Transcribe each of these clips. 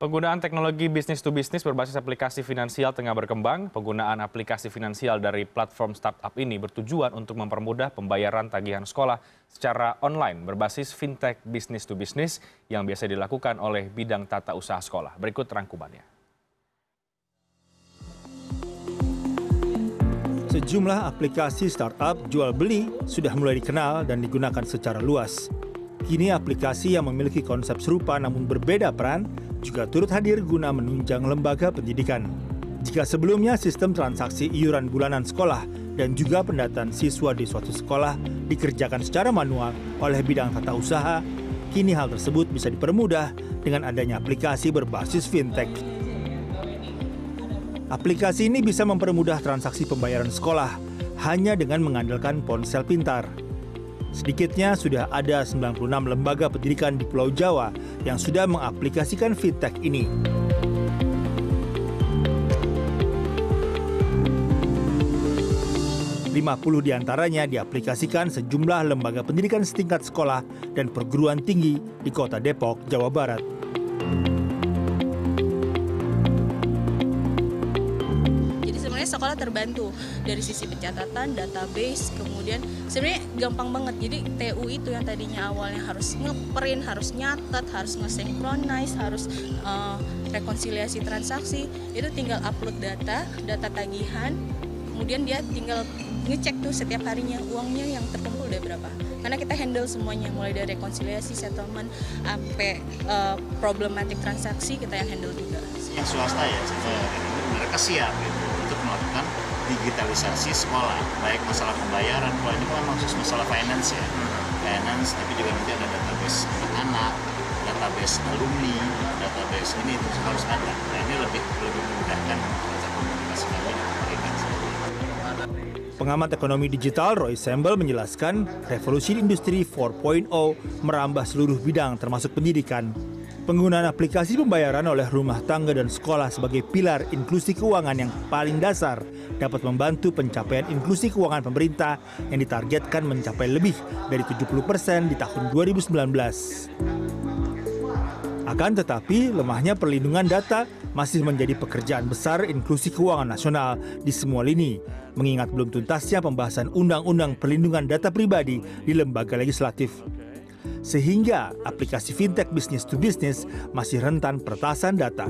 Penggunaan teknologi bisnis to bisnis berbasis aplikasi finansial tengah berkembang. Penggunaan aplikasi finansial dari platform startup ini bertujuan untuk mempermudah pembayaran tagihan sekolah secara online berbasis fintech bisnis to bisnis yang biasa dilakukan oleh bidang tata usaha sekolah. Berikut rangkumannya. Sejumlah aplikasi startup jual beli sudah mulai dikenal dan digunakan secara luas. Kini aplikasi yang memiliki konsep serupa namun berbeda peran juga turut hadir guna menunjang lembaga pendidikan. Jika sebelumnya sistem transaksi iuran bulanan sekolah dan juga pendataan siswa di suatu sekolah dikerjakan secara manual oleh bidang tata usaha, kini hal tersebut bisa dipermudah dengan adanya aplikasi berbasis fintech. Aplikasi ini bisa mempermudah transaksi pembayaran sekolah hanya dengan mengandalkan ponsel pintar. Sedikitnya sudah ada 96 lembaga pendidikan di Pulau Jawa yang sudah mengaplikasikan fintech ini. Lima 50 diantaranya diaplikasikan sejumlah lembaga pendidikan setingkat sekolah dan perguruan tinggi di Kota Depok, Jawa Barat. Sekolah terbantu dari sisi pencatatan, database, kemudian sebenarnya gampang banget. Jadi TU itu yang tadinya awalnya harus ngeprint, harus nyatet, harus nge-synchronize, harus rekonsiliasi transaksi, itu tinggal upload data tagihan, kemudian dia tinggal ngecek tuh setiap harinya uangnya yang terkumpul udah berapa. Karena kita handle semuanya, mulai dari rekonsiliasi, settlement, sampai problematik transaksi kita yang handle juga. Yang swasta ya, mereka siap gitu untuk melakukan digitalisasi sekolah, baik masalah pembayaran, kalau ini kan memang khusus masalah finance ya, finance, tapi juga nanti ada database anak, database alumni, database ini itu harus ada. Nah ini lebih memudahkan komunikasi kami dengan mereka. Pengamat ekonomi digital Roy Sembel menjelaskan, revolusi industri 4.0 merambah seluruh bidang termasuk pendidikan. Penggunaan aplikasi pembayaran oleh rumah tangga dan sekolah sebagai pilar inklusi keuangan yang paling dasar dapat membantu pencapaian inklusi keuangan pemerintah yang ditargetkan mencapai lebih dari 70% di tahun 2019. Akan tetapi, lemahnya perlindungan data masih menjadi pekerjaan besar inklusi keuangan nasional di semua lini, mengingat belum tuntasnya pembahasan Undang-Undang Perlindungan Data Pribadi di lembaga legislatif. Sehingga aplikasi fintech bisnis to bisnis masih rentan peretasan data.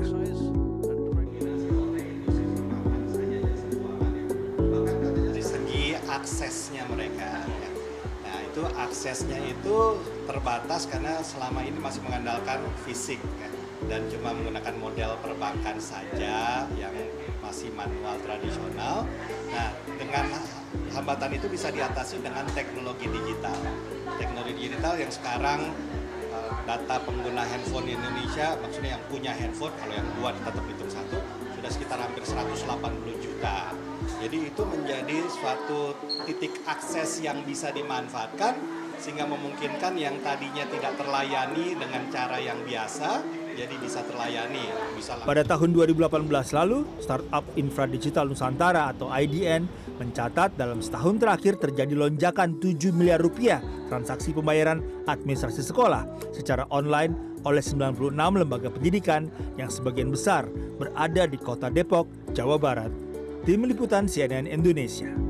Dari segi aksesnya mereka, nah itu aksesnya itu terbatas karena selama ini masih mengandalkan fisik dan cuma menggunakan model perbankan saja yang masih manual tradisional. Nah, dengan hambatan itu bisa diatasi dengan teknologi digital. Teknologi digital yang sekarang data pengguna handphone di Indonesia, maksudnya yang punya handphone, kalau yang dua tetap hitung satu, sudah sekitar hampir 180 juta. Jadi itu menjadi suatu titik akses yang bisa dimanfaatkan sehingga memungkinkan yang tadinya tidak terlayani dengan cara yang biasa, jadi bisa terlayani. Pada tahun 2018 lalu, startup Infra Digital Nusantara atau IDN mencatat dalam setahun terakhir terjadi lonjakan 7 miliar rupiah transaksi pembayaran administrasi sekolah secara online oleh 96 lembaga pendidikan yang sebagian besar berada di Kota Depok, Jawa Barat. Tim Liputan CNN Indonesia.